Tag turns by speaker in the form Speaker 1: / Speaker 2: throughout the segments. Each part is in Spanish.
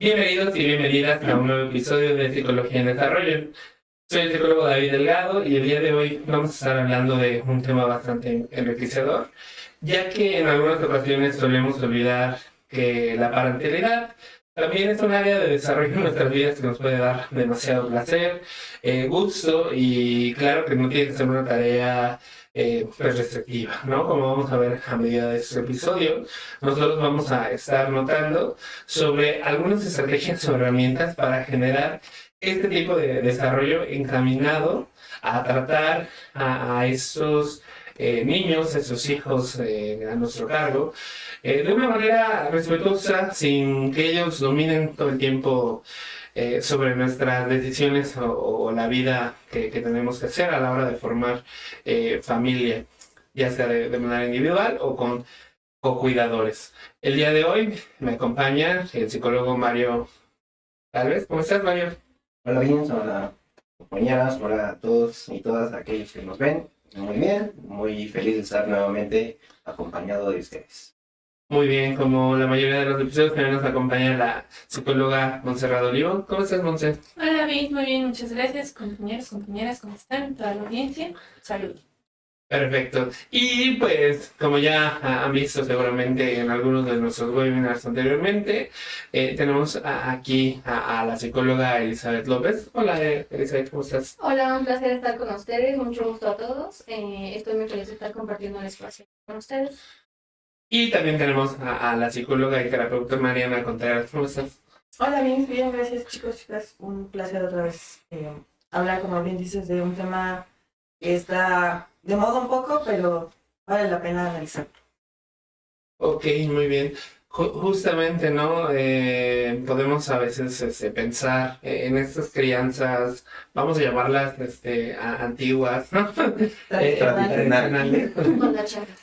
Speaker 1: Bienvenidos y bienvenidas a un nuevo episodio de Psicología en Desarrollo. Soy el psicólogo David Delgado y el día de hoy vamos a estar hablando de un tema bastante enriquecedor, ya que en algunas ocasiones solemos olvidar que la parentalidad también es un área de desarrollo en nuestras vidas que nos puede dar demasiado placer, gusto y claro que no tiene que ser una tarea pues restrictiva, ¿no? Como vamos a ver a medida de este episodio, nosotros vamos a estar notando sobre algunas estrategias o herramientas para generar este tipo de desarrollo encaminado a tratar a esos niños, esos hijos a nuestro cargo, de una manera respetuosa, sin que ellos dominen todo el tiempo sobre nuestras decisiones o la vida que tenemos que hacer a la hora de formar familia, ya sea de manera individual o con co-cuidadores. El día de hoy me acompaña el psicólogo Mario Alves. ¿Cómo estás, Mario?
Speaker 2: Hola, bien, hola compañeras, hola a todos y todas aquellos que nos ven. Muy bien, muy feliz de estar nuevamente acompañado de ustedes.
Speaker 1: Muy bien, como la mayoría de los episodios también nos acompaña la psicóloga Montserrat Olivo. ¿Cómo estás, Montse?
Speaker 3: Hola David, muy bien, muchas gracias. Compañeros, compañeras, ¿cómo están? Toda la audiencia, salud.
Speaker 1: Perfecto. Y pues, como ya han visto seguramente en algunos de nuestros webinars anteriormente, tenemos aquí a la psicóloga Elizabeth López. Hola, Elizabeth, ¿cómo estás?
Speaker 4: Hola, un placer estar con ustedes, mucho gusto a todos. Estoy muy feliz de estar compartiendo el espacio con ustedes.
Speaker 1: Y también tenemos a la psicóloga y terapeuta Mariana Contreras. ¿Cómo estás?
Speaker 5: Hola, bien, bien, gracias chicos, chicas. Un placer otra vez hablar, como bien dices, de un tema que está de moda un poco, pero vale la pena analizar.
Speaker 1: Ok, muy bien. Justamente, ¿no? Podemos a veces pensar en estas crianzas, vamos a llamarlas antiguas, ¿no? Tradicionales.
Speaker 4: Con la charla.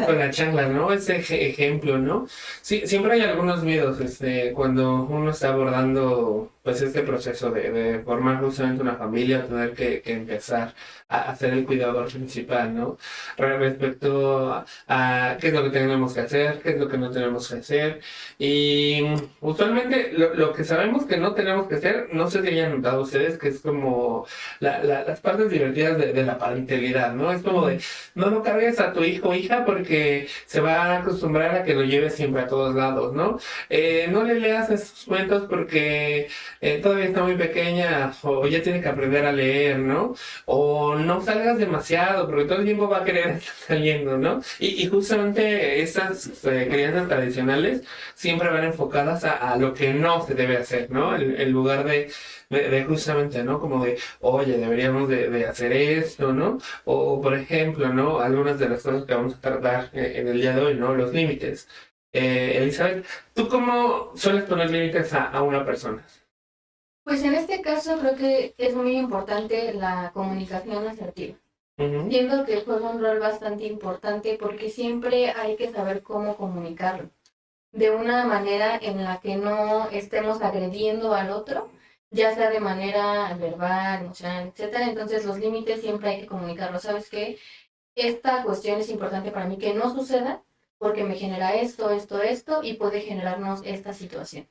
Speaker 1: Con la chancla, ¿no? Ese ejemplo, ¿no? Sí, siempre hay algunos miedos, cuando uno está abordando, pues, este proceso de formar justamente una familia, tener que empezar a ser el cuidador principal, ¿no? Respecto a qué es lo que tenemos que hacer, qué es lo que no tenemos que hacer. Y usualmente lo que sabemos que no tenemos que hacer, no sé si hayan notado ustedes, que es como las partes divertidas de la parentalidad, ¿no? Es como de, no lo cargues a tu hijo o hija porque se va a acostumbrar a que lo lleves siempre a todos lados, ¿no? No le leas esos cuentos porque todavía está muy pequeña o ya tiene que aprender a leer, ¿no? O no salgas demasiado porque todo el tiempo va a querer estar saliendo, ¿no? Y justamente estas crianzas tradicionales siempre van enfocadas a lo que no se debe hacer, ¿no? En lugar de justamente, ¿no? Como de, oye, deberíamos de hacer esto, ¿no? O, por ejemplo, ¿no? Algunas de las cosas que vamos a tratar en el día de hoy, ¿no? Los límites. Elizabeth, ¿tú cómo sueles poner límites a una persona?
Speaker 4: Pues en este caso creo que es muy importante la comunicación asertiva.
Speaker 1: Ujú.
Speaker 4: Siento que juega un rol bastante importante porque siempre hay que saber cómo comunicarlo. De una manera en la que no estemos agrediendo al otro, ya sea de manera verbal, emocional, etcétera. Entonces los límites siempre hay que comunicarlos. ¿Sabes qué? Esta cuestión es importante para mí que no suceda porque me genera esto y puede generarnos esta situación.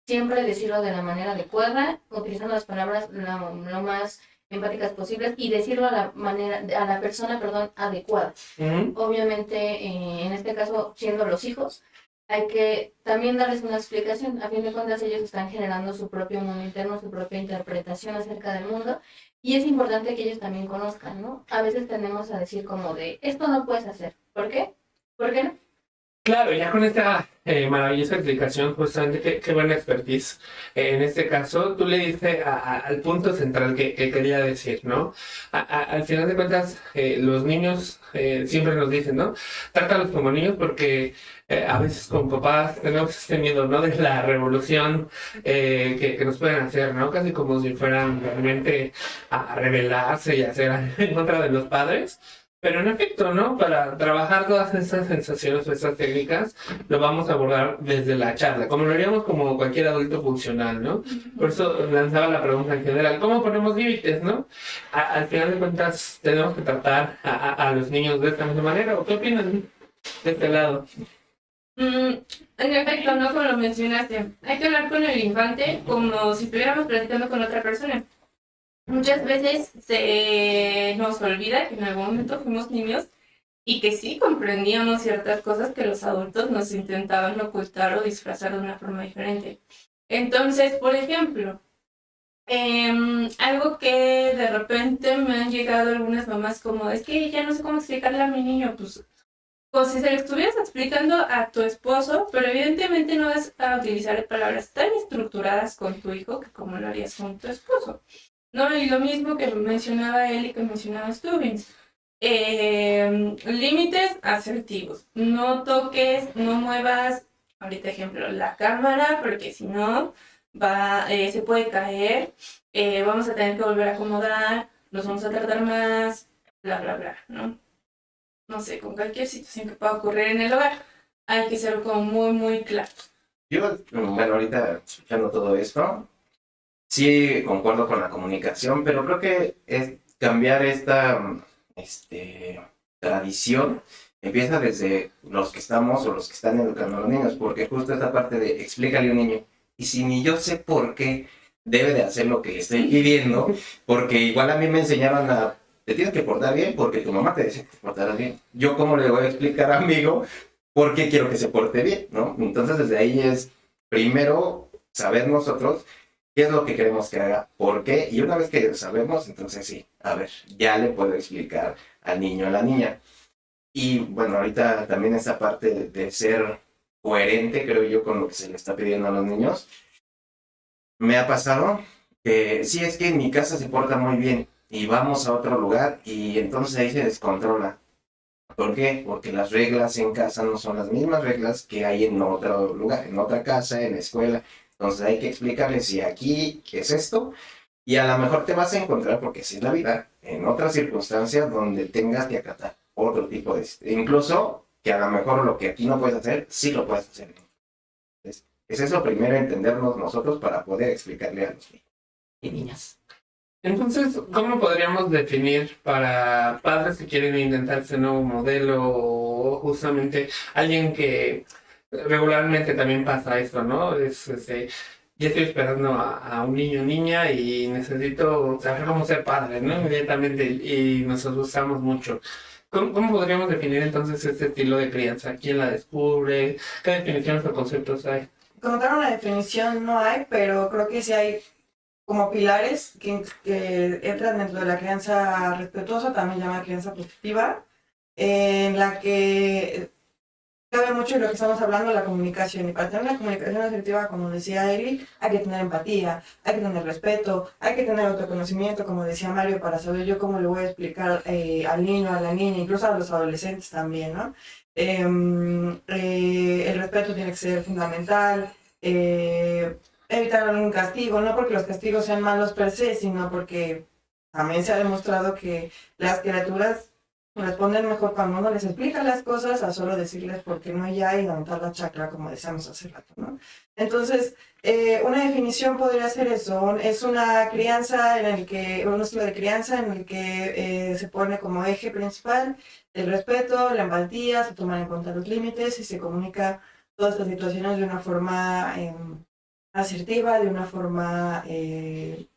Speaker 4: Siempre decirlo de la manera adecuada, utilizando las palabras lo más empáticas posibles y decirlo a la persona, perdón, adecuada.
Speaker 1: Ujú.
Speaker 4: Obviamente, en este caso, siendo los hijos, hay que también darles una explicación. A fin de cuentas, ellos están generando su propio mundo interno, su propia interpretación acerca del mundo. Y es importante que ellos también conozcan, ¿no? A veces tendemos a decir como de, esto no puedes hacer. ¿Por qué? ¿Por qué no?
Speaker 1: Claro, ya con esta maravillosa explicación, justamente, qué buena expertise. En este caso, tú le diste al punto central que quería decir, ¿no? Al final de cuentas, los niños siempre nos dicen, ¿no? Trátalos como niños porque a veces como papás tenemos este miedo, ¿no? De la revolución que nos pueden hacer, ¿no? Casi como si fueran realmente a rebelarse y hacer algo en contra de los padres. Pero en efecto, ¿no? Para trabajar todas estas sensaciones o estas técnicas, lo vamos a abordar desde la charla, como lo haríamos como cualquier adulto funcional, ¿no? Por eso lanzaba la pregunta en general, ¿cómo ponemos límites, no? Al final de cuentas, ¿tenemos que tratar a los niños de esta misma manera? ¿O qué opinan de este lado?
Speaker 3: En efecto, ¿no? Como lo mencionaste, hay que hablar con el infante como si estuviéramos platicando con otra persona. Muchas veces se nos olvida que en algún momento fuimos niños y que sí comprendíamos ciertas cosas que los adultos nos intentaban ocultar o disfrazar de una forma diferente. Entonces, por ejemplo, algo que de repente me han llegado algunas mamás como, es que ya no sé cómo explicarle a mi niño, pues como si se lo estuvieras explicando a tu esposo, pero evidentemente no vas a utilizar palabras tan estructuradas con tu hijo que como lo harías con tu esposo. No, y lo mismo que mencionaba él y que mencionabas tú, Vince. Límites asertivos. No toques, no muevas, ahorita ejemplo, la cámara, porque si no, se puede caer, vamos a tener que volver a acomodar, nos vamos a tardar más, bla, bla, bla, ¿no? No sé, con cualquier situación que pueda ocurrir en el hogar, hay que ser como muy, muy claros.
Speaker 2: Yo, bueno, ahorita escuchando todo esto, sí concuerdo con la comunicación, pero creo que es cambiar esta tradición empieza desde los que estamos o los que están educando a los niños, porque justo esta parte de explícale a un niño, y si ni yo sé por qué debe de hacer lo que le estoy pidiendo, porque igual a mí me enseñaron a, te tienes que portar bien porque tu mamá te dice que te portarás bien. Yo cómo le voy a explicar a amigo por qué quiero que se porte bien, ¿no? Entonces desde ahí es primero saber nosotros qué es lo que queremos que haga, por qué, y una vez que sabemos, entonces sí, a ver, ya le puedo explicar al niño, a la niña. Y bueno, ahorita también esa parte de ser coherente, creo yo, con lo que se le está pidiendo a los niños. Me ha pasado que sí, es que en mi casa se porta muy bien y vamos a otro lugar y entonces ahí se descontrola. ¿Por qué? Porque las reglas en casa no son las mismas reglas que hay en otro lugar, en otra casa, en la escuela. Entonces hay que explicarles si aquí es esto y a lo mejor te vas a encontrar, porque así es la vida, en otras circunstancias donde tengas que acatar otro tipo de... Incluso que a lo mejor lo que aquí no puedes hacer, sí lo puedes hacer. Entonces, es eso primero entendernos nosotros para poder explicarle a los niños y niñas.
Speaker 1: Entonces, ¿cómo podríamos definir para padres que quieren intentar ese nuevo modelo o justamente alguien que regularmente también pasa esto, ¿no? Ya estoy esperando a un niño o niña y necesito saber cómo ser padre, ¿no? Inmediatamente y nos asustamos mucho. ¿Cómo podríamos definir entonces este estilo de crianza? ¿Quién la descubre? ¿Qué definiciones o conceptos hay?
Speaker 5: Como tal una definición no hay, pero creo que sí hay como pilares que entran dentro de la crianza respetuosa, también llama crianza positiva, en la que cabe mucho de lo que estamos hablando, la comunicación. Y para tener una comunicación asertiva, como decía Eli, hay que tener empatía, hay que tener respeto, hay que tener autoconocimiento, como decía Mario, para saber yo cómo le voy a explicar al niño, a la niña, incluso a los adolescentes también, ¿no? El respeto tiene que ser fundamental. Evitar algún castigo, no porque los castigos sean malos per se, sino porque también se ha demostrado que las criaturas responden mejor cuando uno les explica las cosas a solo decirles por qué no ya y levantar la chakra, como decíamos hace rato, ¿no? Entonces, una definición podría ser eso, es una crianza un estilo de crianza en el que se pone como eje principal el respeto, la empatía, se toman en cuenta los límites y se comunica todas estas situaciones de una forma asertiva, de una forma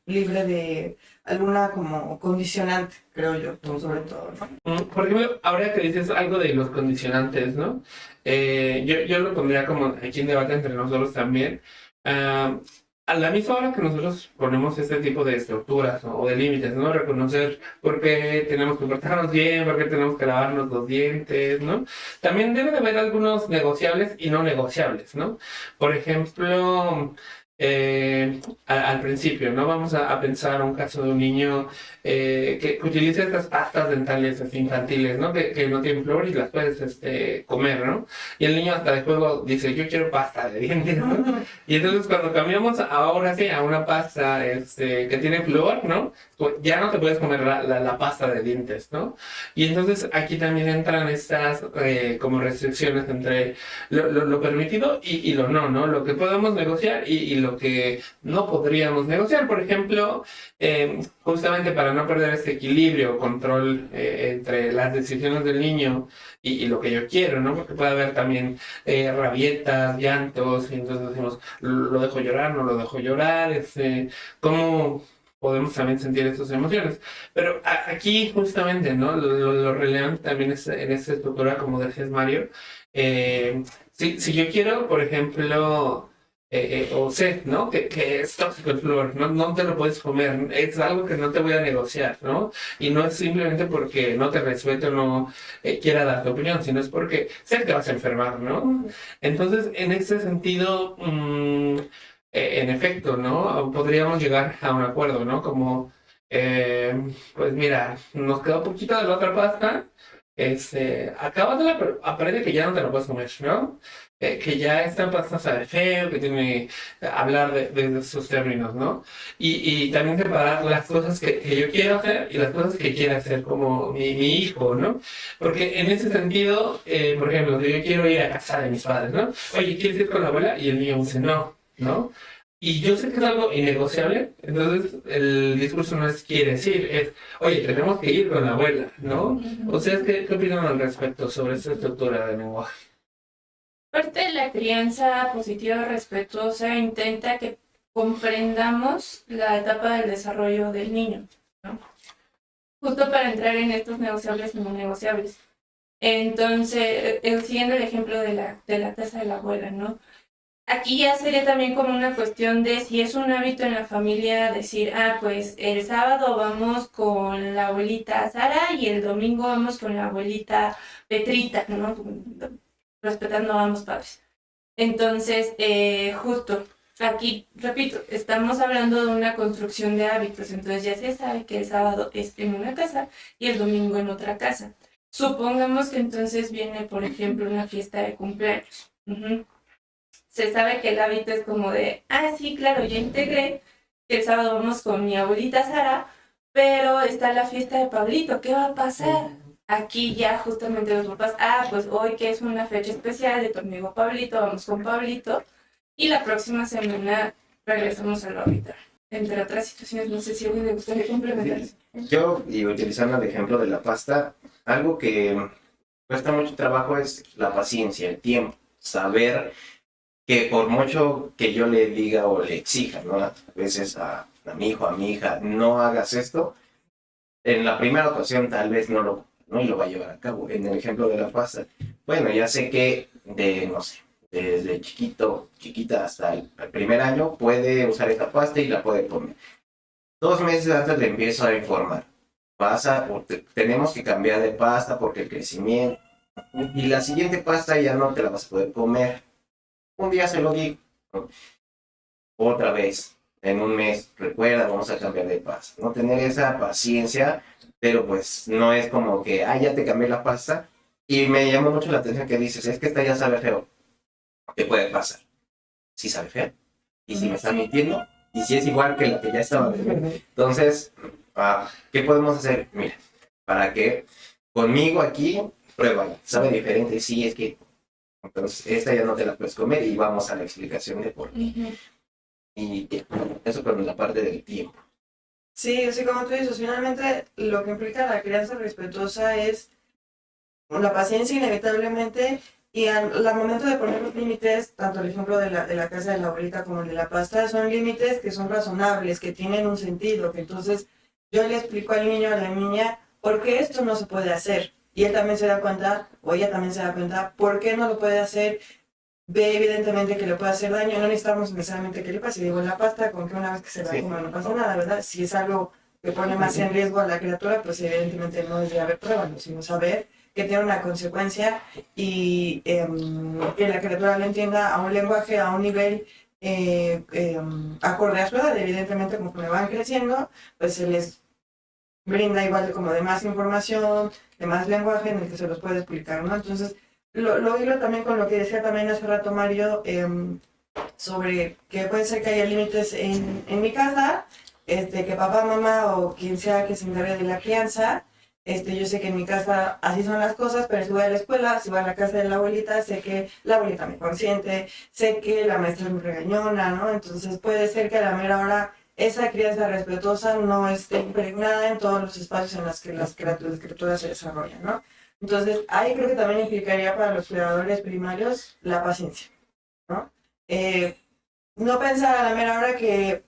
Speaker 5: libre de alguna como condicionante, creo yo, sobre todo, ¿no?
Speaker 1: Por ejemplo, ahora que dices algo de los condicionantes, ¿no? Yo lo pondría como aquí en debate entre nosotros también. A la misma hora que nosotros ponemos este tipo de estructuras o de límites, ¿no? Reconocer por qué tenemos que portarnos bien, por qué tenemos que lavarnos los dientes, ¿no? También debe de haber algunos negociables y no negociables, ¿no? Por ejemplo, al principio, ¿no? Vamos a pensar un caso de un niño que utiliza estas pastas dentales infantiles, ¿no? Que no tienen flor y las puedes comer, ¿no? Y el niño hasta de juego dice, yo quiero pasta de dientes, ¿no? Y entonces cuando cambiamos ahora sí a una pasta que tiene flor, ¿no? Pues ya no te puedes comer la pasta de dientes, ¿no? Y entonces aquí también entran estas como restricciones entre lo permitido y lo no, ¿no? Lo que podemos negociar y lo lo que no podríamos negociar. Por ejemplo, justamente para no perder este equilibrio, control entre las decisiones del niño y lo que yo quiero, ¿no? Porque puede haber también rabietas, llantos, y entonces decimos, lo dejo llorar, no lo dejo llorar, ¿cómo podemos también sentir estas emociones? Pero aquí justamente, ¿no? Lo relevante también es en esta estructura, como decías, Mario, si yo quiero, por ejemplo, o sé, ¿no? Que es tóxico el flúor, no te lo puedes comer, es algo que no te voy a negociar, ¿no? Y no es simplemente porque no te respeto, no quiera dar tu opinión, sino es porque sé que te vas a enfermar, ¿no? Entonces, en ese sentido, en efecto, ¿no? Podríamos llegar a un acuerdo, ¿no? Como, pues mira, nos quedó poquito de la otra pasta, acábatela, pero aprende que ya no te la puedes comer, ¿no? Que ya esta pasta sabe feo, que tiene hablar de sus términos, ¿no? Y también separar las cosas que yo quiero hacer y las cosas que quiere hacer como mi hijo, ¿no? Porque en ese sentido, por ejemplo, si yo quiero ir a casa de mis padres, ¿no? Oye, ¿quieres ir con la abuela? Y el niño dice, no, ¿no? Y yo sé que es algo innegociable, entonces el discurso no es quiere decir, es, oye, tenemos que ir con la abuela, ¿no? ¿Ustedes qué opinan al respecto sobre esta estructura de lenguaje?
Speaker 3: Parte de la crianza positiva respetuosa intenta que comprendamos la etapa del desarrollo del niño, ¿no? Justo para entrar en estos negociables y no negociables. Entonces, siguiendo el ejemplo de la casa de la abuela, ¿no? Aquí ya sería también como una cuestión de si es un hábito en la familia decir, pues el sábado vamos con la abuelita Sara y el domingo vamos con la abuelita Petrita, ¿no? Respetando a ambos padres. Entonces, justo aquí, repito, estamos hablando de una construcción de hábitos, entonces ya se sabe que el sábado es en una casa y el domingo en otra casa. Supongamos que entonces viene, por ejemplo, una fiesta de cumpleaños. Se sabe que el hábito es como de, sí, claro, yo integré que el sábado vamos con mi abuelita Sara, pero está la fiesta de Pablito, ¿qué va a pasar? Aquí ya justamente los papás, pues hoy que es una fecha especial de tu amigo Pablito, vamos con Pablito, y la próxima semana regresamos a lo habitual. Entre otras situaciones, no sé si a alguien le gustaría complementar.
Speaker 2: Yo, y utilizando el ejemplo de la pasta, algo que cuesta mucho trabajo es la paciencia, el tiempo, saber que por mucho que yo le diga o le exija, ¿no? A veces a mi hijo, a mi hija, no hagas esto, en la primera ocasión tal vez no lo va a llevar a cabo. En el ejemplo de la pasta, bueno, ya sé que no sé, desde chiquita hasta el primer año puede usar esta pasta y la puede comer. 2 meses antes le empiezo a informar. Tenemos que cambiar de pasta porque el crecimiento, y la siguiente pasta ya no te la vas a poder comer. Un día se lo digo, ¿no? Otra vez, en un mes, recuerda, vamos a cambiar de pasta. No tener esa paciencia, pero pues no es como que, ya te cambié la pasta. Y me llamó mucho la atención que dices, es que esta ya sabe feo. ¿Qué puede pasar? Si sabe feo. Y si me está mintiendo, y si es igual que la que ya estaba bebiendo. Entonces, ¿qué podemos hacer? Mira, para que conmigo aquí, pruébala. Sabe diferente, sí, es que entonces esta ya no te la puedes comer y vamos a la explicación de por qué. Y eso con la parte del tiempo.
Speaker 5: Sí, así como tú dices, finalmente lo que implica la crianza respetuosa es la paciencia inevitablemente y al momento de poner los límites, tanto el ejemplo de la casa de la abuelita como el de la pasta, son límites que son razonables, que tienen un sentido, que entonces yo le explico al niño, a la niña, por qué esto no se puede hacer. Y él también se da cuenta, o ella también se da cuenta, por qué no lo puede hacer. Ve evidentemente que le puede hacer daño, no necesitamos necesariamente que le pase. Digo, la pasta, con que una vez que se la coma no pasa nada, ¿verdad? Si es algo que pone más en riesgo a la criatura, pues evidentemente no es de haber pruebas, sino saber que tiene una consecuencia y que la criatura lo entienda a un lenguaje, a un nivel acorde a su edad. Evidentemente, conforme van creciendo, pues se les brinda igual como de más información, de más lenguaje en el que se los puede explicar, ¿no? Entonces, lo hilo también con lo que decía también hace rato Mario, sobre que puede ser que haya límites en mi casa, que papá, mamá o quien sea que se encargue de la crianza, Yo sé que en mi casa así son las cosas, pero si voy a la escuela, si voy a la casa de la abuelita, sé que la abuelita me consiente, sé que la maestra es muy regañona, ¿no? Entonces puede ser que a la mera hora esa crianza respetuosa no esté impregnada en todos los espacios en los que las criaturas se desarrollan, ¿no? Entonces ahí creo que también implicaría para los cuidadores primarios la paciencia, ¿no? No pensar a la mera hora que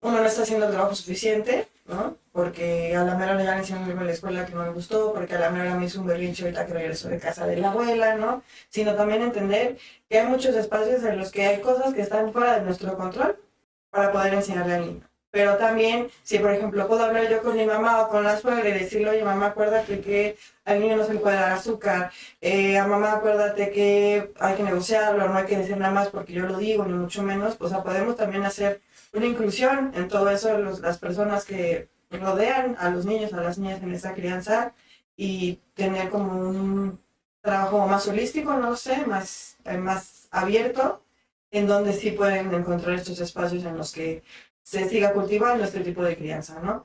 Speaker 5: uno no está haciendo el trabajo suficiente, ¿no? Porque a la mera hora ya le hicieron algo en la escuela que no me gustó, porque a la mera hora me hizo un berrinche ahorita que regresó de casa de la abuela, ¿no? Sino también entender que hay muchos espacios en los que hay cosas que están fuera de nuestro control para poder enseñarle al niño. Pero también, si por ejemplo puedo hablar yo con mi mamá o con la suegra y decirle, oye mamá, acuérdate que al niño no se le puede dar azúcar, a mamá acuérdate que hay que negociarlo, no hay que decir nada más porque yo lo digo, ni mucho menos, pues podemos también hacer una inclusión en todo eso, las personas que rodean a los niños, a las niñas en esta crianza y tener como un trabajo más holístico, no lo sé, más abierto, en donde sí pueden encontrar estos espacios en los que se siga cultivando este tipo de crianza, ¿no?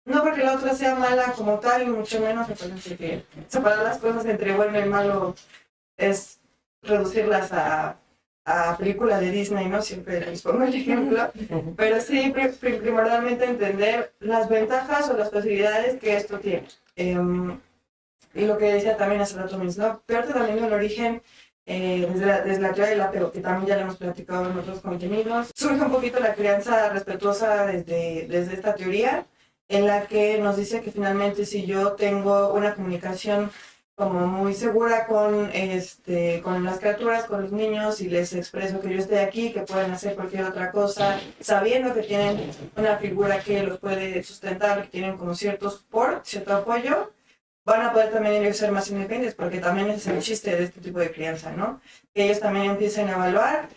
Speaker 5: No porque la otra sea mala como tal, ni mucho menos, me parece que separar las cosas entre bueno y malo es reducirlas a película de Disney, ¿no? Siempre les pongo el ejemplo, pero sí primordialmente entender las ventajas o las posibilidades que esto tiene. Y lo que decía también hace rato mismo, ¿no? Parte también del origen desde la teoría del apego, que también ya lo hemos platicado en otros contenidos. Surge un poquito la crianza respetuosa desde esta teoría, en la que nos dice que finalmente si yo tengo una comunicación como muy segura con las criaturas, con los niños, y les expreso que yo estoy aquí, que pueden hacer cualquier otra cosa, sabiendo que tienen una figura que los puede sustentar, que tienen como cierto support, cierto apoyo, van a poder también ellos ser más independientes, porque también ese es el chiste de este tipo de crianza, ¿no? Que ellos también empiecen a evaluar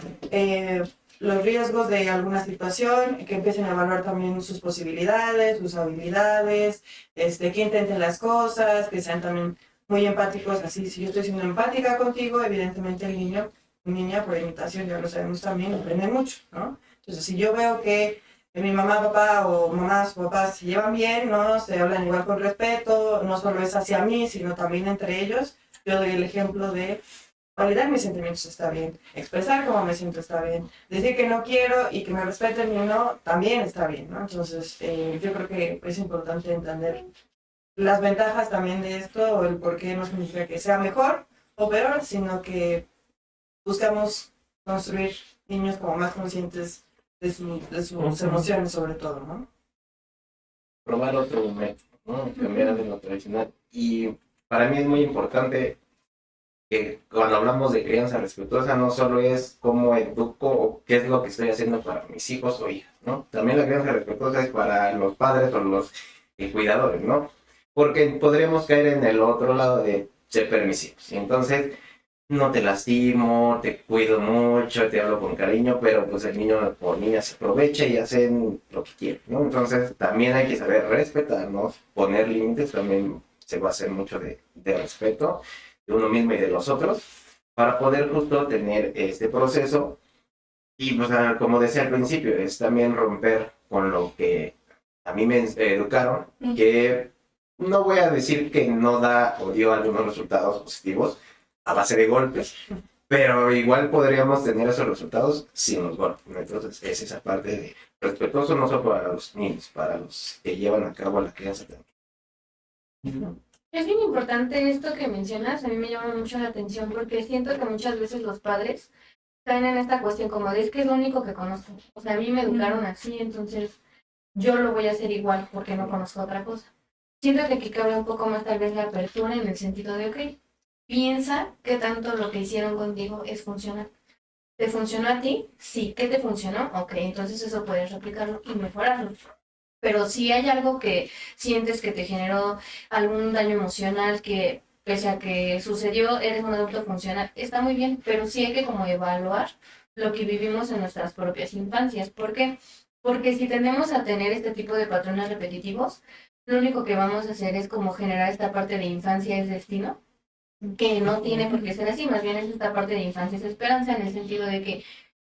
Speaker 5: los riesgos de alguna situación, que empiecen a evaluar también sus posibilidades, sus habilidades, que intenten las cosas, que sean también muy empáticos. Así, si yo estoy siendo empática contigo, evidentemente el niño, niña, por imitación, ya lo sabemos también, aprende mucho, ¿no? Entonces, si yo veo que mi mamá, papá o mamás o papás se llevan bien, ¿no? Se hablan igual con respeto, no solo es hacia mí, sino también entre ellos. Yo doy el ejemplo de validar mis sentimientos está bien, expresar cómo me siento está bien, decir que no quiero y que me respeten y no, también está bien, ¿no? Entonces, yo creo que es importante entender las ventajas también de esto, o el por qué no significa que sea mejor o peor, sino que buscamos construir niños como más conscientes de sus emociones sobre todo, ¿no?
Speaker 2: Probar otro método, ¿no? Cambiar de lo tradicional. Y para mí es muy importante que cuando hablamos de crianza respetuosa no solo es cómo educo o qué es lo que estoy haciendo para mis hijos o hijas, ¿no? También la crianza respetuosa es para los padres o los cuidadores, ¿no? Porque podríamos caer en el otro lado de ser permisivos. Y entonces no te lastimo, te cuido mucho, te hablo con cariño, pero pues el niño o niña se aprovecha y hacen lo que quieren, ¿no? Entonces también hay que saber respetarnos, poner límites, también se va a hacer mucho de respeto de uno mismo y de los otros, para poder justo tener este proceso. Y pues como decía al principio, es también romper con lo que a mí me educaron, que no voy a decir que no da o dio algunos resultados positivos a base de golpes, pero igual podríamos tener esos resultados sin los golpes. Entonces es esa parte de respetuoso no solo para los niños, para los que llevan a cabo la crianza también.
Speaker 4: Es bien importante esto que mencionas, a mí me llama mucho la atención porque siento que muchas veces los padres caen en esta cuestión como de es que es lo único que conozco. O sea, a mí me educaron así, entonces yo lo voy a hacer igual porque no conozco otra cosa. Siento que aquí cabe un poco más tal vez la apertura en el sentido de, ok, piensa que tanto lo que hicieron contigo es funcional. ¿Te funcionó a ti? Sí. ¿Qué te funcionó? Ok, entonces eso puedes replicarlo y mejorarlo. Pero si hay algo que sientes que te generó algún daño emocional que pese a que sucedió, eres un adulto funcional, está muy bien, pero sí hay que como evaluar lo que vivimos en nuestras propias infancias. ¿Por qué? Porque si tendemos a tener este tipo de patrones repetitivos, lo único que vamos a hacer es como generar esta parte de infancia es destino, que no tiene por qué ser así, más bien es esta parte de infancia es esperanza, en el sentido de que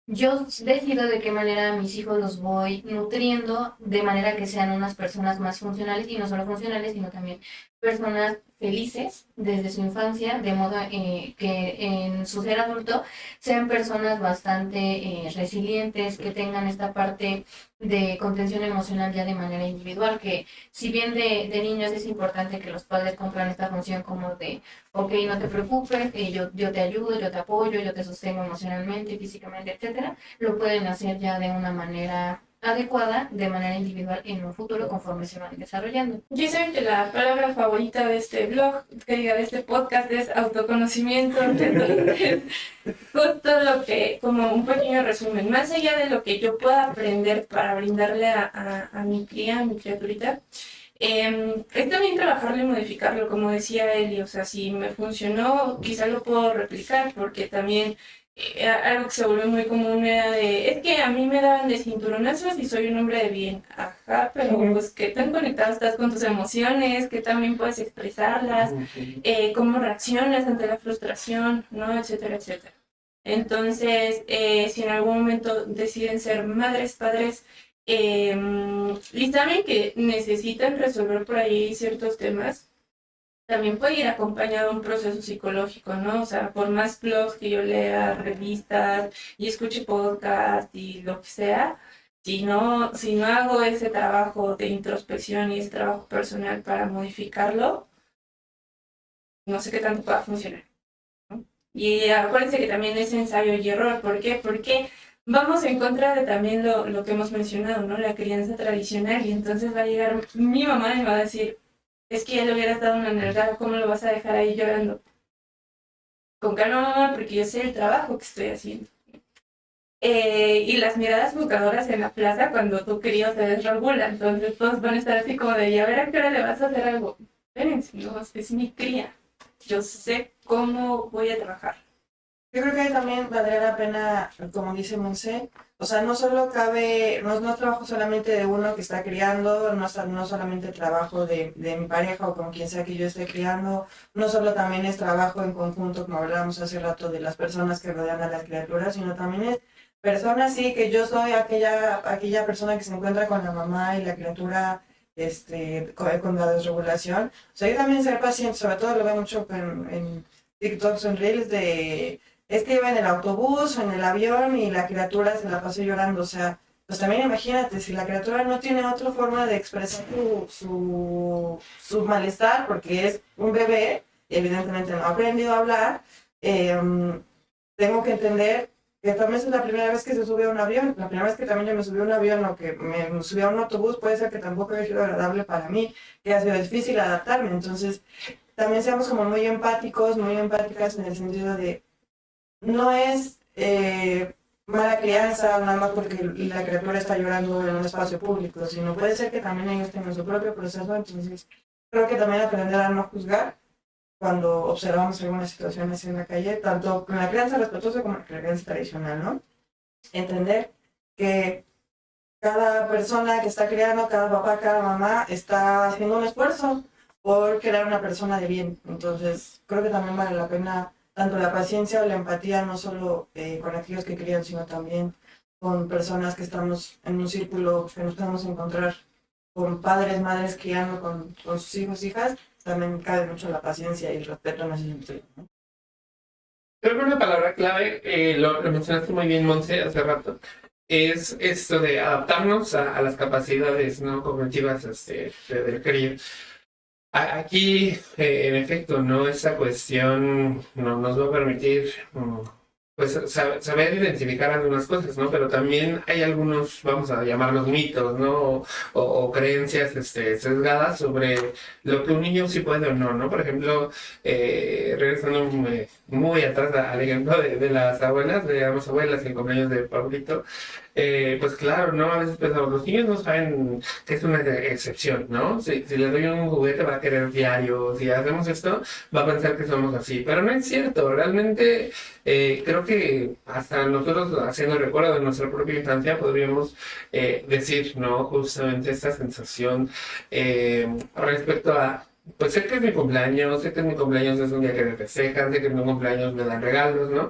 Speaker 4: yo decido de qué manera a mis hijos los voy nutriendo de manera que sean unas personas más funcionales, y no solo funcionales, sino también personas felices desde su infancia, de modo que en su ser adulto sean personas bastante resilientes, que tengan esta parte de contención emocional ya de manera individual, que si bien de niños es importante que los padres cumplan esta función como de, ok, no te preocupes, yo te ayudo, yo te apoyo, yo te sostengo emocionalmente, físicamente, etcétera, lo pueden hacer ya de una manera adecuada, de manera individual en un futuro conforme se van desarrollando.
Speaker 3: Yo sé que la palabra favorita de este blog, que diga de este podcast, es autoconocimiento. Entonces, justo lo que, como un pequeño resumen, más allá de lo que yo pueda aprender para brindarle a mi cría, a mi criaturita, es también trabajarlo y modificarlo, como decía Eli. O sea, si me funcionó, quizá lo puedo replicar, porque también algo que se volvió muy común era es que a mí me daban de cinturonazos y soy un hombre de bien. Ajá, pero pues qué tan conectado estás con tus emociones, qué también puedes expresarlas, cómo reaccionas ante la frustración, ¿no? Etcétera, etcétera. Entonces, si en algún momento deciden ser madres, padres, y saben que necesitan resolver por ahí ciertos temas, también puede ir acompañado de un proceso psicológico, ¿no? O sea, por más blogs que yo lea, revistas y escuche podcast y lo que sea, si no hago ese trabajo de introspección y ese trabajo personal para modificarlo, no sé qué tanto pueda funcionar, ¿no? Y acuérdense que también es ensayo y error. ¿Por qué? Porque vamos en contra de también lo que hemos mencionado, ¿no? La crianza tradicional, y entonces va a llegar mi mamá y me va a decir, es que ya le hubieras dado una nalgada, ¿cómo lo vas a dejar ahí llorando? Con calma, mamá, porque yo sé el trabajo que estoy haciendo. Y las miradas buscadoras en la plaza cuando tu crío se desregula, entonces todos van a estar así como de, y a ver a qué hora le vas a hacer algo. Espérense, no, es mi cría. Yo sé cómo voy a trabajar.
Speaker 5: Yo creo que ahí también valdría la pena, como dice Monse, o sea, no solo cabe, no es trabajo solamente de uno que está criando, no solamente trabajo de mi pareja o con quien sea que yo esté criando, no solo también es trabajo en conjunto, como hablábamos hace rato, de las personas que rodean a las criaturas, sino también es personas, sí, que yo soy aquella persona que se encuentra con la mamá y la criatura con la desregulación. O sea, yo también ser paciente, sobre todo lo veo mucho en TikToks, en Reels es que iba en el autobús o en el avión y la criatura se la pasó llorando. O sea, pues también imagínate, si la criatura no tiene otra forma de expresar su malestar, porque es un bebé, y evidentemente no ha aprendido a hablar, tengo que entender que también es la primera vez que se sube a un avión. La primera vez que también yo me subí a un avión o que me subí a un autobús, puede ser que tampoco haya sido agradable para mí, que ha sido difícil adaptarme. Entonces, también seamos como muy empáticos, muy empáticas en el sentido de no es mala crianza nada más porque la criatura está llorando en un espacio público, sino puede ser que también ellos tengan su propio proceso. Entonces creo que también aprender a no juzgar cuando observamos algunas situaciones en la calle, tanto con la crianza respetuosa como con la crianza tradicional, ¿no? Entender que cada persona que está criando, cada papá, cada mamá está haciendo un esfuerzo por crear una persona de bien. Entonces creo que también vale la pena tanto la paciencia o la empatía, no solo con aquellos que crían, sino también con personas que estamos en un círculo, que nos podemos encontrar con padres, madres criando con sus hijos, hijas. También cabe mucho la paciencia y el respeto en ese sentido, ¿no?
Speaker 1: Creo que una palabra clave, lo mencionaste muy bien, Monse, hace rato, es esto de adaptarnos a las capacidades no cognitivas del crío. Aquí, en efecto, ¿no? Esa cuestión nos va a permitir pues saber identificar algunas cosas, ¿no? Pero también hay algunos, vamos a llamarlos mitos, ¿no? O creencias sesgadas sobre lo que un niño sí puede o no, ¿no? Por ejemplo, regresando muy atrás al ejemplo de las abuelas, de ambas abuelas, el cumpleaños de Pablito, pues claro, ¿no? A veces pensamos, los niños no saben que es una excepción, ¿no? Si les doy un juguete va a querer diario, si hacemos esto va a pensar que somos así, pero no es cierto, realmente creo que hasta nosotros haciendo recuerdo de nuestra propia infancia podríamos decir, ¿no? Justamente esta sensación respecto a pues sé que es mi cumpleaños, sé que mi cumpleaños es un día que me festejan, sé que en mi cumpleaños me dan regalos, ¿no?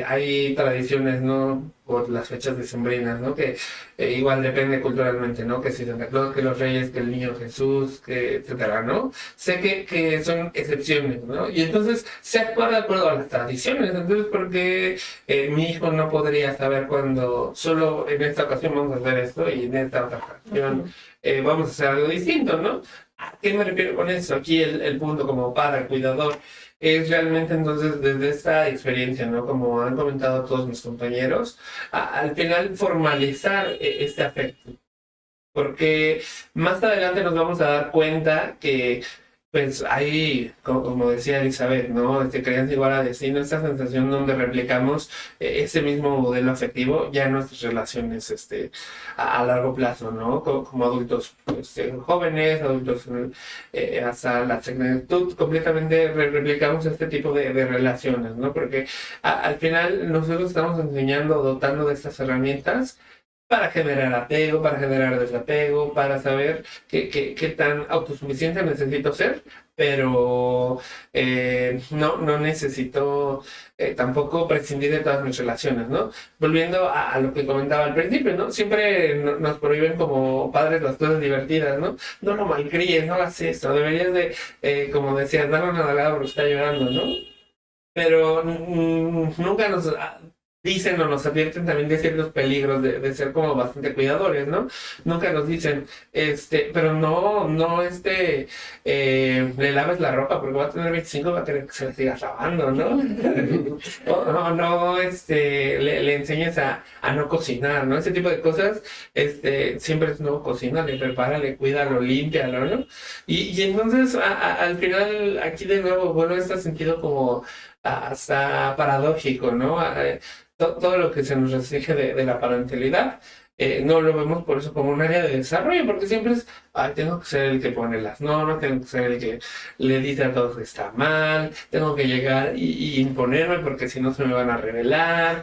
Speaker 1: Hay tradiciones, ¿no? Por las fechas decembrinas, ¿no? Que igual depende culturalmente, ¿no? Que si Santa Claus, que los Reyes, que el Niño Jesús, que etcétera, ¿no? Sé que son excepciones, ¿no? Y entonces se actúa de acuerdo a las tradiciones, entonces porque mi hijo no podría saber cuándo solo en esta ocasión vamos a hacer esto y en esta otra ocasión vamos a hacer algo distinto, ¿no? ¿A qué me refiero con eso? Aquí el punto como padre, cuidador, es realmente entonces desde esta experiencia, ¿no? Como han comentado todos mis compañeros, al final formalizar este afecto. Porque más adelante nos vamos a dar cuenta que, pues, hay, como decía Elizabeth, ¿no? Crianza igual a destino, esta sensación donde replicamos ese mismo modelo afectivo ya en nuestras relaciones, a largo plazo, ¿no? Como adultos, jóvenes, adultos hasta la juventud, completamente replicamos este tipo de relaciones, ¿no? Porque al final nosotros estamos enseñando, dotando de estas herramientas para generar apego, para generar desapego, para saber qué tan autosuficiente necesito ser, pero no necesito tampoco prescindir de todas mis relaciones, ¿no? Volviendo a lo que comentaba al principio, ¿no? Siempre nos prohíben como padres las cosas divertidas, ¿no? No lo malcríes, no hagas esto, deberías de, como decías, darle una nalgada porque está llorando, ¿no? Pero nunca nos dicen o nos advierten también de ciertos peligros de ser como bastante cuidadores, ¿no? Nunca nos dicen, pero no, le laves la ropa porque va a tener 25 va a querer que se la sigas lavando, ¿no? Le enseñes a no cocinar, ¿no? Ese tipo de cosas, siempre es no, cocínale, prepárale, cuídalo, límpialo, ¿no? Y entonces, al final, aquí de nuevo, vuelve este sentido como hasta paradójico, ¿no? Todo lo que se nos restringe de la parentalidad, no lo vemos por eso como un área de desarrollo, porque siempre es, ay, tengo que ser el que pone las normas, tengo que ser el que le dice a todos que está mal, tengo que llegar y imponerme porque si no se me van a revelar,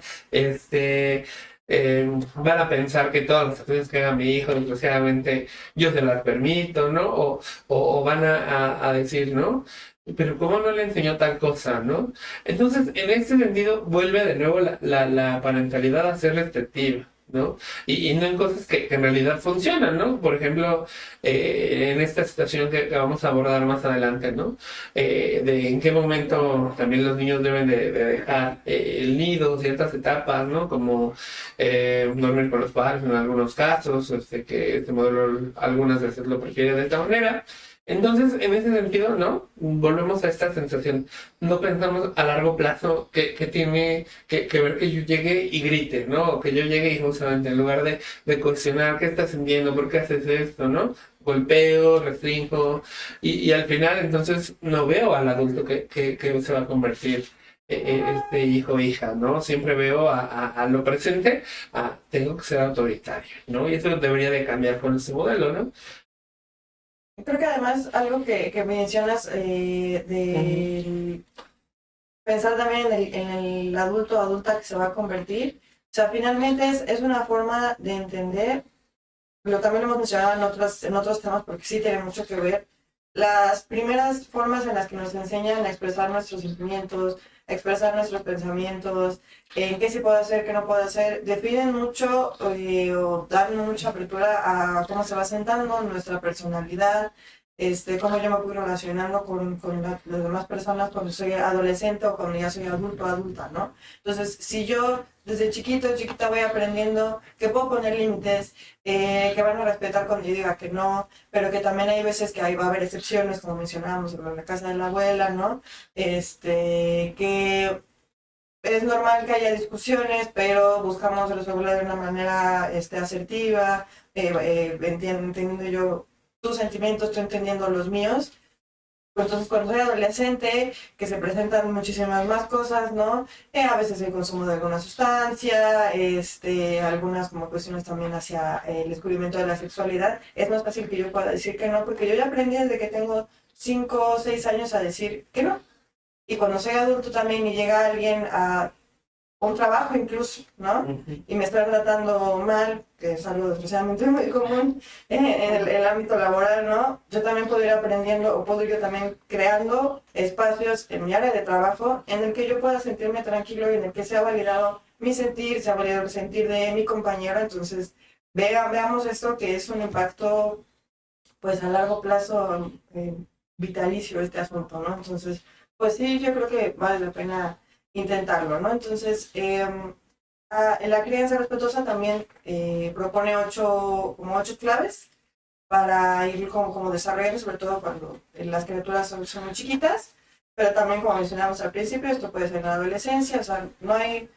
Speaker 1: van a pensar que todas las acciones que haga mi hijo, desgraciadamente, yo se las permito, ¿no? O van a decir, ¿no? Pero ¿cómo no le enseñó tal cosa, no? Entonces, en este sentido, vuelve de nuevo la parentalidad a ser restrictiva, ¿no? Y no en cosas que en realidad funcionan, ¿no? Por ejemplo, en esta situación que vamos a abordar más adelante, ¿no? De en qué momento también los niños deben de dejar el nido, ciertas etapas, ¿no? Como dormir con los padres en algunos casos, que este modelo algunas veces lo prefiere de esta manera. Entonces, en ese sentido, ¿no? Volvemos a esta sensación. No pensamos a largo plazo que tiene que ver que yo llegue y grite, ¿no? O que yo llegue y justamente en lugar de cuestionar qué estás sintiendo, por qué haces esto, ¿no? Golpeo, restringo, y al final entonces no veo al adulto que se va a convertir este hijo o hija, ¿no? Siempre veo a lo presente, tengo que ser autoritario, ¿no? Y eso debería de cambiar con este modelo, ¿no?
Speaker 5: Creo que además algo que mencionas de pensar también en el adulto o adulta que se va a convertir, o sea, finalmente es una forma de entender, pero también lo hemos mencionado en otros temas porque sí tiene mucho que ver, las primeras formas en las que nos enseñan a expresar nuestros sentimientos, a expresar nuestros pensamientos, en qué se puede hacer, qué no puede hacer, definen mucho o dan mucha apertura a cómo se va sentando nuestra personalidad, cómo yo me voy relacionando con las demás personas cuando soy adolescente o cuando ya soy adulto o adulta, ¿no? Entonces, si yo desde chiquita voy aprendiendo que puedo poner límites, que van a respetar cuando yo diga que no, pero que también hay veces que ahí va a haber excepciones, como mencionábamos en la casa de la abuela, ¿no? Que es normal que haya discusiones, pero buscamos resolverlo de una manera asertiva, entendiendo yo tus sentimientos, tú entendiendo los míos. Entonces, cuando soy adolescente, que se presentan muchísimas más cosas, ¿no? A veces el consumo de alguna sustancia, algunas como cuestiones también hacia el descubrimiento de la sexualidad, es más fácil que yo pueda decir que no, porque yo ya aprendí desde que tengo 5 o 6 años a decir que no. Y cuando soy adulto también y llega alguien a un trabajo incluso, ¿no?
Speaker 1: Ujú.
Speaker 5: Y me está tratando mal, que es algo desgraciadamente muy común en el ámbito laboral, ¿no? Yo también puedo ir aprendiendo o puedo ir también creando espacios en mi área de trabajo en el que yo pueda sentirme tranquilo y en el que sea validado mi sentir, sea validado el sentir de mi compañero. Entonces, veamos esto que es un impacto, pues a largo plazo, vitalicio este asunto, ¿no? Entonces, pues sí, yo creo que vale la pena intentarlo, ¿no? Entonces, en la crianza respetuosa también propone como 8 claves para ir como desarrollando, sobre todo cuando las criaturas son muy chiquitas, pero también como mencionamos al principio, esto puede ser en la adolescencia, o sea, no es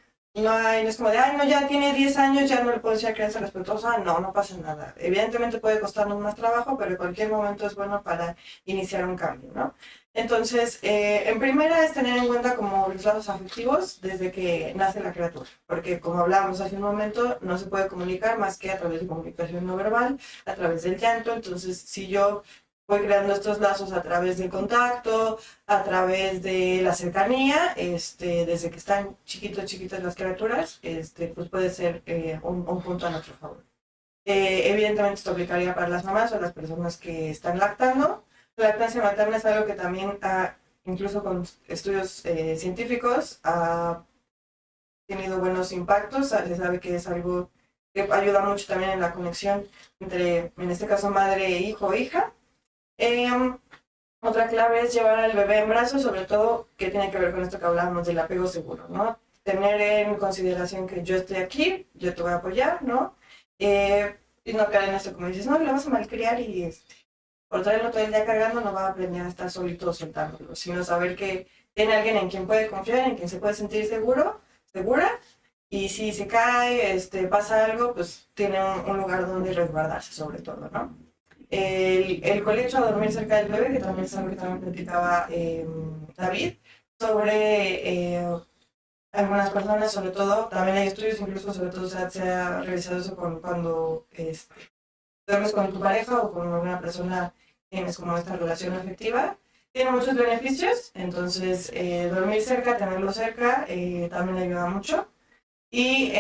Speaker 5: como de, ay, no, ya tiene 10 años, ya no le puedo decir crianza respetuosa, no pasa nada. Evidentemente puede costarnos más trabajo, pero en cualquier momento es bueno para iniciar un cambio, ¿no? Entonces, en primera es tener en cuenta como los lazos afectivos desde que nace la criatura, porque como hablábamos hace un momento, no se puede comunicar más que a través de comunicación no verbal, a través del llanto. Entonces, si yo voy creando estos lazos a través del contacto, a través de la cercanía, desde que están chiquitas las criaturas, pues puede ser un punto a nuestro favor. Evidentemente esto aplicaría para las mamás o las personas que están lactando. La lactancia materna es algo que también, incluso con estudios científicos, ha tenido buenos impactos. Se sabe que es algo que ayuda mucho también en la conexión entre, en este caso, madre, hijo o hija. Otra clave es llevar al bebé en brazos, sobre todo que tiene que ver con esto que hablábamos del apego seguro, ¿no? Tener en consideración que yo estoy aquí, yo te voy a apoyar, ¿no? Y no caer en esto como dices, no, lo vas a malcriar y por traerlo todo el día cargando no va a aprender a estar solito soltándolo, sino saber que tiene alguien en quien puede confiar, en quien se puede sentir seguro, segura, y si se cae, pasa algo, pues tiene un lugar donde resguardarse sobre todo, ¿no? El colecho a dormir cerca del bebé, que también es algo que también platicaba David, sobre algunas personas, sobre todo, también hay estudios, incluso sobre todo se ha realizado eso cuando duermes con tu pareja o con una persona, tienes como esta relación afectiva. Tiene muchos beneficios, entonces dormir cerca, tenerlo cerca, también ayuda mucho. Y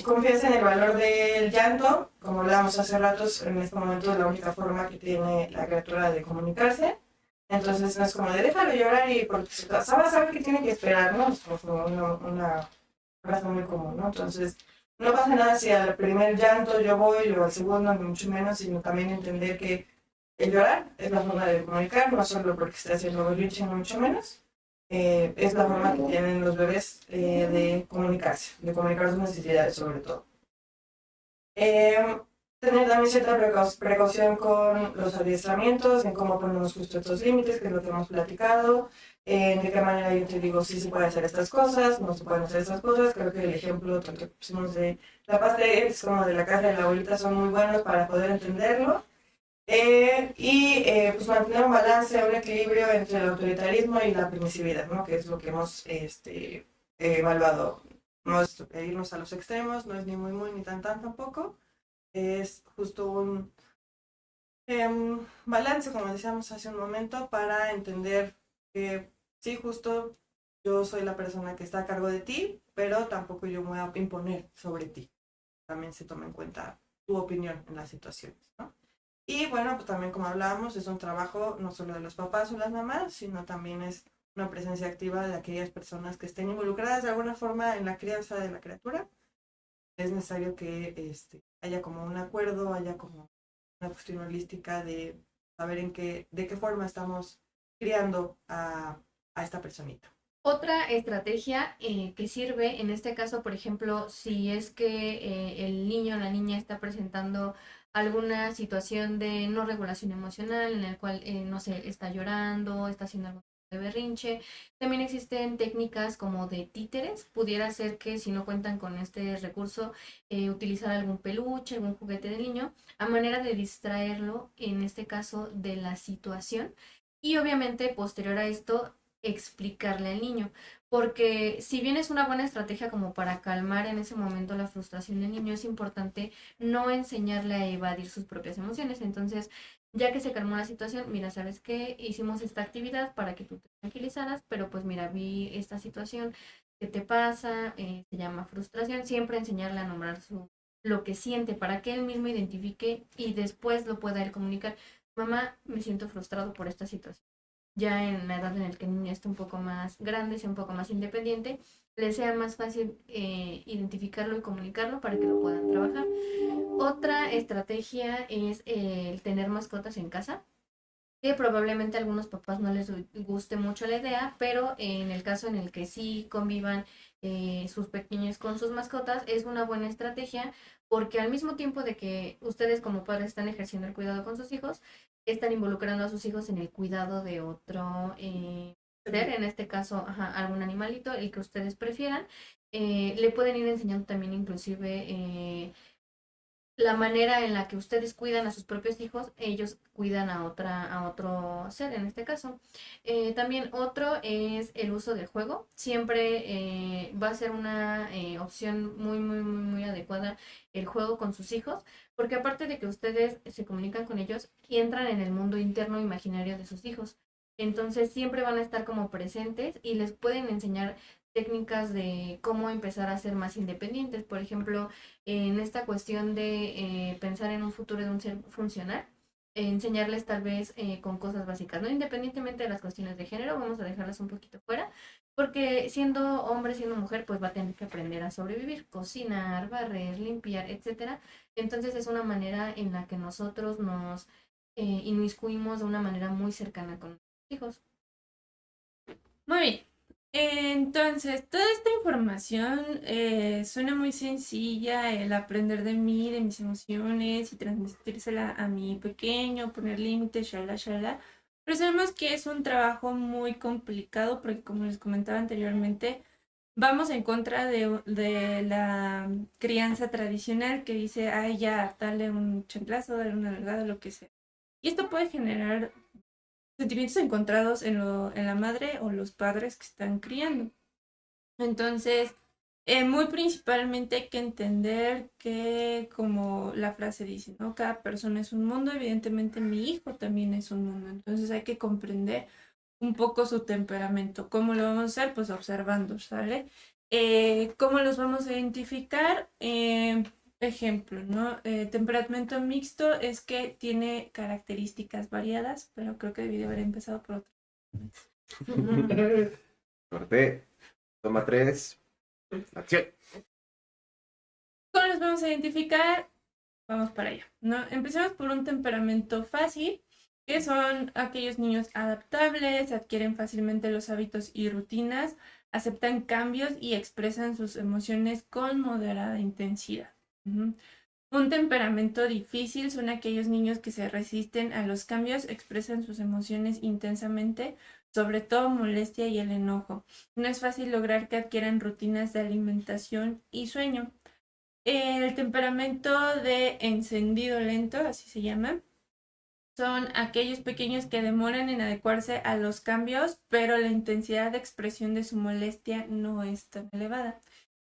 Speaker 5: confianza en el valor del llanto, como hablábamos hace ratos, en este momento es la única forma que tiene la criatura de comunicarse. Entonces no es como de déjalo llorar y porque sabe que tiene que esperar, ¿no? Es como una frase muy común, ¿no? Entonces no pasa nada si al primer llanto yo voy o al segundo, ni mucho menos, sino también entender que el llorar es la forma de comunicar, no solo porque esté haciendo berrinche, ni mucho menos. Es la forma que tienen los bebés de comunicarse, de comunicar sus necesidades sobre todo. Tener también cierta precaución con los adiestramientos, en cómo ponemos justo estos límites, que es lo que hemos platicado, de qué manera yo te digo si se puede hacer estas cosas, no se pueden hacer estas cosas. Creo que el ejemplo tanto que pusimos de la pasta de dientes como de la casa de la abuelita son muy buenos para poder entenderlo. Pues mantener un balance, un equilibrio entre el autoritarismo y la permisividad, ¿no? Que es lo que hemos evaluado. No es irnos a los extremos, no es ni muy ni tan tampoco. Es justo un balance, como decíamos hace un momento, para entender que sí, justo yo soy la persona que está a cargo de ti, pero tampoco yo me voy a imponer sobre ti. También se toma en cuenta tu opinión en las situaciones, ¿no? Y bueno, pues también como hablábamos, es un trabajo no solo de los papás o las mamás, sino también es una presencia activa de aquellas personas que estén involucradas de alguna forma en la crianza de la criatura. Es necesario que haya como un acuerdo, haya como una cuestión holística de saber de qué forma estamos criando a esta personita.
Speaker 4: Otra estrategia que sirve, en este caso, por ejemplo, si es que el niño o la niña está presentando alguna situación de no regulación emocional, en el cual, no sé, está llorando, está haciendo algo de berrinche. También existen técnicas como de títeres. Pudiera ser que si no cuentan con este recurso, utilizar algún peluche, algún juguete del niño, a manera de distraerlo, en este caso, de la situación. Y obviamente, posterior a esto, explicarle al niño, porque si bien es una buena estrategia como para calmar en ese momento la frustración del niño, es importante no enseñarle a evadir sus propias emociones. Entonces, ya que se calmó la situación, mira, ¿sabes qué? Hicimos esta actividad para que tú te tranquilizaras, pero pues mira, vi esta situación, ¿qué te pasa? Se llama frustración. Siempre enseñarle a nombrar lo que siente para que él mismo identifique y después lo pueda él comunicar. Mamá, me siento frustrado por esta situación. Ya en la edad en la que el niño está un poco más grande, sea un poco más independiente, le sea más fácil identificarlo y comunicarlo para que lo puedan trabajar. Otra estrategia es el tener mascotas en casa, que probablemente a algunos papás no les guste mucho la idea, pero en el caso en el que sí convivan sus pequeños con sus mascotas, es una buena estrategia porque al mismo tiempo de que ustedes como padres están ejerciendo el cuidado con sus hijos, están involucrando a sus hijos en el cuidado de otro ser, en este caso algún animalito, el que ustedes prefieran. Le pueden ir enseñando también inclusive la manera en la que ustedes cuidan a sus propios hijos, ellos cuidan a otro ser en este caso. También otro es el uso del juego. Siempre va a ser una opción muy adecuada el juego con sus hijos, porque aparte de que ustedes se comunican con ellos, entran en el mundo interno imaginario de sus hijos. Entonces siempre van a estar como presentes y les pueden enseñar técnicas de cómo empezar a ser más independientes. Por ejemplo, en esta cuestión de pensar en un futuro de un ser funcional, enseñarles tal vez con cosas básicas, ¿no? Independientemente de las cuestiones de género, vamos a dejarlas un poquito fuera, porque siendo hombre, siendo mujer, pues va a tener que aprender a sobrevivir, cocinar, barrer, limpiar, etcétera. Entonces es una manera en la que nosotros nos inmiscuimos de una manera muy cercana con nuestros hijos.
Speaker 3: Muy bien. Entonces, toda esta información suena muy sencilla, el aprender de mí, de mis emociones y transmitírsela a mi pequeño, poner límites, shalala, shalala. Pero sabemos que es un trabajo muy complicado porque, como les comentaba anteriormente, vamos en contra de la crianza tradicional que dice, ay, ya, dale un chanclazo, dale una nalgada, lo que sea. Y esto puede generar sentimientos encontrados en la madre o los padres que están criando. Entonces, muy principalmente hay que entender que, como la frase dice, ¿no? Cada persona es un mundo, evidentemente mi hijo también es un mundo. Entonces hay que comprender un poco su temperamento. ¿Cómo lo vamos a hacer? Pues observando, ¿sale? ¿Cómo los vamos a identificar? Ejemplo, ¿no? Temperamento mixto es que tiene características variadas, pero creo que debí de haber empezado por otro.
Speaker 2: Corté. Toma 3. Acción.
Speaker 3: ¿Cómo los vamos a identificar? Vamos para allá, ¿no? Empecemos por un temperamento fácil, que son aquellos niños adaptables, adquieren fácilmente los hábitos y rutinas, aceptan cambios y expresan sus emociones con moderada intensidad. Un temperamento difícil son aquellos niños que se resisten a los cambios, expresan sus emociones intensamente, sobre todo molestia y el enojo. No es fácil lograr que adquieran rutinas de alimentación y sueño. El temperamento de encendido lento, así se llama, son aquellos pequeños que demoran en adecuarse a los cambios, pero la intensidad de expresión de su molestia no es tan elevada.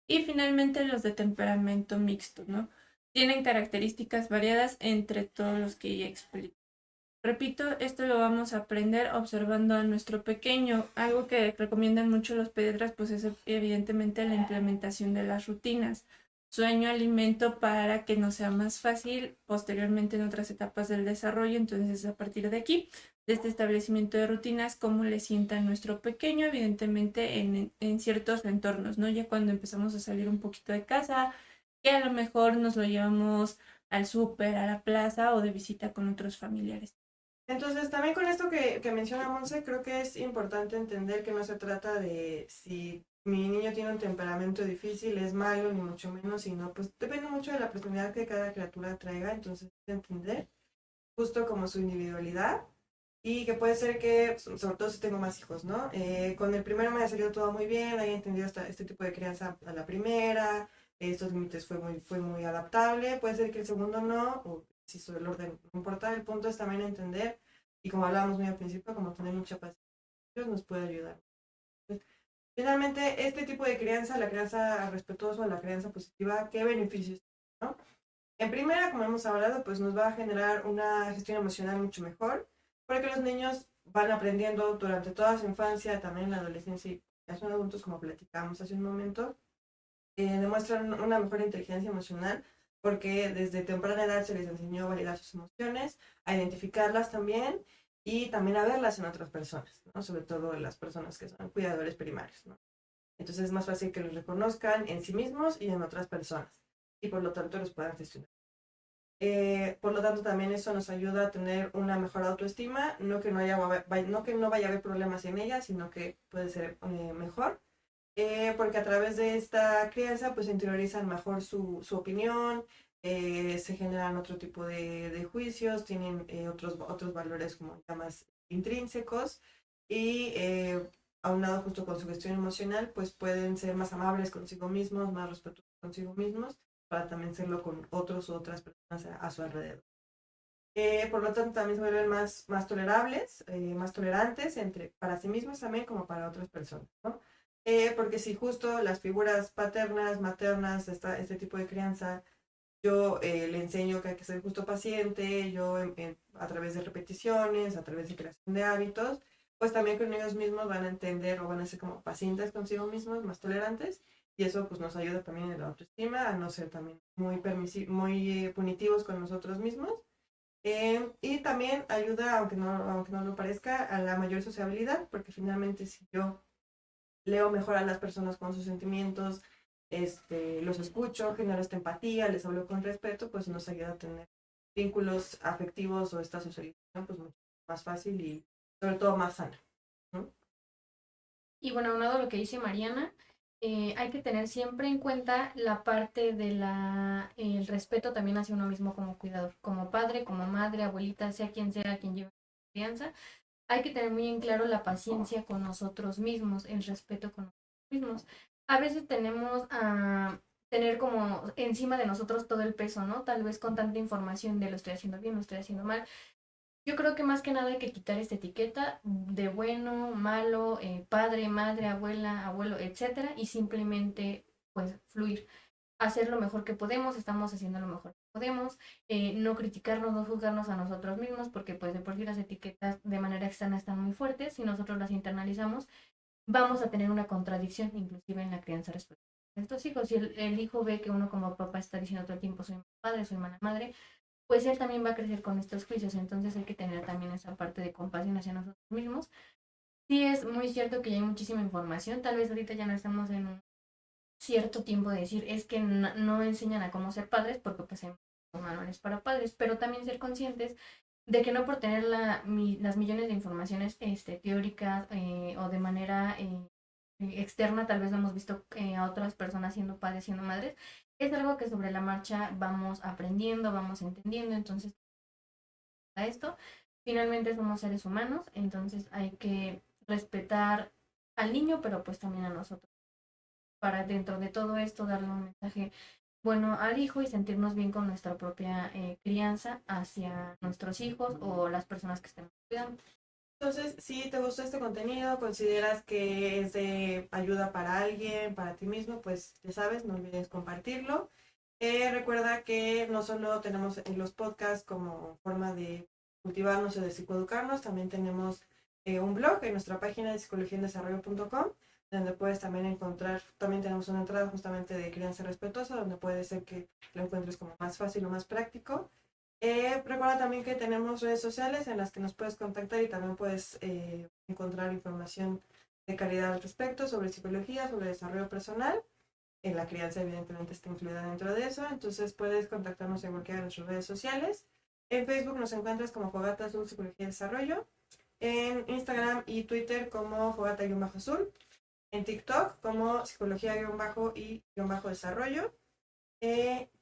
Speaker 3: Y finalmente los de temperamento mixto, ¿no? Tienen características variadas entre todos los que ya expliqué. Repito, esto lo vamos a aprender observando a nuestro pequeño. Algo que recomiendan mucho los pediatras, pues es evidentemente la implementación de las rutinas. Sueño, alimento para que nos sea más fácil posteriormente en otras etapas del desarrollo. Entonces, a partir de aquí, de este establecimiento de rutinas, cómo le sienta a nuestro pequeño, evidentemente en ciertos entornos, ¿no? Ya cuando empezamos a salir un poquito de casa, que a lo mejor nos lo llevamos al súper, a la plaza o de visita con otros familiares.
Speaker 5: Entonces, también con esto que menciona Monse, creo que es importante entender que no se trata de si mi niño tiene un temperamento difícil, es malo, ni mucho menos, sino pues depende mucho de la personalidad que cada criatura traiga, entonces entender justo como su individualidad y que puede ser que, sobre todo si tengo más hijos, ¿no? Con el primero me ha salido todo muy bien, haya entendido este tipo de crianza a la primera, estos límites fue muy adaptable, puede ser que el segundo no, o si sobre el orden no importa, el punto es también entender, y como hablábamos muy al principio, como tener mucha paciencia, nos puede ayudar. Entonces, finalmente, este tipo de crianza, la crianza respetuosa, la crianza positiva, ¿qué beneficios tiene, no? En primera, como hemos hablado, pues nos va a generar una gestión emocional mucho mejor, porque los niños van aprendiendo durante toda su infancia, también en la adolescencia y ya son adultos, como platicamos hace un momento, demuestran una mejor inteligencia emocional porque desde temprana edad se les enseñó a validar sus emociones, a identificarlas también y también a verlas en otras personas, ¿no? Sobre todo en las personas que son cuidadores primarios, ¿no? Entonces es más fácil que los reconozcan en sí mismos y en otras personas y por lo tanto los puedan gestionar. Por lo tanto, también eso nos ayuda a tener una mejor autoestima, no que no vaya a haber problemas en ella, sino que puede ser mejor, porque a través de esta crianza pues interiorizan mejor su opinión, se generan otro tipo de juicios, tienen otros valores como ya más intrínsecos y aunado justo con su gestión emocional, pues pueden ser más amables consigo mismos, más respetuosos consigo mismos, para también serlo con otros u otras personas a su alrededor. Por lo tanto, también se vuelven más tolerables, más tolerantes para sí mismos también como para otras personas, ¿no? Porque si justo las figuras paternas, maternas, este tipo de crianza, yo le enseño que hay que ser justo paciente, yo a través de repeticiones, a través de creación de hábitos, pues también con ellos mismos van a entender o van a ser como pacientes consigo mismos, más tolerantes, y eso pues nos ayuda también en la autoestima, a no ser también muy punitivos con nosotros mismos. Y también ayuda, aunque no lo parezca, a la mayor sociabilidad, porque finalmente si yo leo mejor a las personas con sus sentimientos, los escucho, genero esta empatía, les hablo con respeto, pues nos ayuda a tener vínculos afectivos o esta socialización pues mucho más fácil y sobre todo más sana, ¿no?
Speaker 4: Y bueno, aunado a lo que dice Mariana, hay que tener siempre en cuenta la parte de el respeto también hacia uno mismo como cuidador, como padre, como madre, abuelita, sea quien lleve la crianza. Hay que tener muy en claro la paciencia con nosotros mismos, el respeto con nosotros mismos. A veces tenemos a tener como encima de nosotros todo el peso, ¿no? Tal vez con tanta información de lo estoy haciendo bien, lo estoy haciendo mal. Yo creo que más que nada hay que quitar esta etiqueta de bueno, malo, padre, madre, abuela, abuelo, etcétera, y simplemente pues fluir, hacer lo mejor que podemos, estamos haciendo lo mejor que podemos, no criticarnos, no juzgarnos a nosotros mismos, porque pues de por sí las etiquetas de manera externa están muy fuertes, si nosotros las internalizamos, vamos a tener una contradicción inclusive en la crianza respecto a estos hijos. Si el hijo ve que uno como papá está diciendo todo el tiempo soy padre, soy mala madre, pues él también va a crecer con estos juicios, entonces hay que tener también esa parte de compasión hacia nosotros mismos. Sí es muy cierto que ya hay muchísima información, tal vez ahorita ya no estamos en un cierto tiempo de decir es que no enseñan a cómo ser padres porque pues hay manuales para padres, pero también ser conscientes de que no por tener las millones de informaciones teóricas o de manera externa, tal vez lo hemos visto a otras personas siendo padres, siendo madres, es algo que sobre la marcha vamos aprendiendo, vamos entendiendo, entonces a esto, finalmente somos seres humanos, entonces hay que respetar al niño, pero pues también a nosotros, para dentro de todo esto darle un mensaje bueno al hijo y sentirnos bien con nuestra propia crianza hacia nuestros hijos o las personas que estemos cuidando.
Speaker 5: Entonces, si te gustó este contenido, consideras que es de ayuda para alguien, para ti mismo, pues ya sabes, no olvides compartirlo. Recuerda que no solo tenemos los podcasts como forma de cultivarnos o de psicoeducarnos, también tenemos un blog en nuestra página de psicologiaendesarrollo.com, donde puedes también encontrar, también tenemos una entrada justamente de crianza respetuosa, donde puede ser que lo encuentres como más fácil o más práctico. Recuerda también que tenemos redes sociales en las que nos puedes contactar y también puedes encontrar información de calidad al respecto sobre psicología, sobre desarrollo personal. La crianza evidentemente está incluida dentro de eso, entonces puedes contactarnos en cualquiera de nuestras redes sociales. En Facebook nos encuentras como Fogata Azul Psicología y Desarrollo, en Instagram y Twitter como Fogata-Azul, en TikTok como Psicología-y-desarrollo.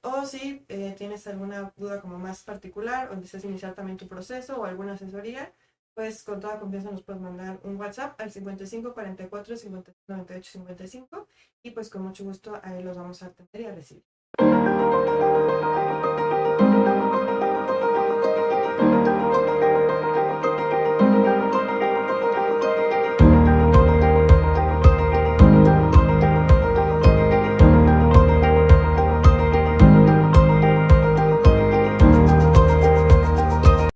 Speaker 5: O si tienes alguna duda como más particular o deseas iniciar también tu proceso o alguna asesoría, pues con toda confianza nos puedes mandar un WhatsApp al 55 44 50 98 55 y pues con mucho gusto ahí los vamos a atender y a recibir.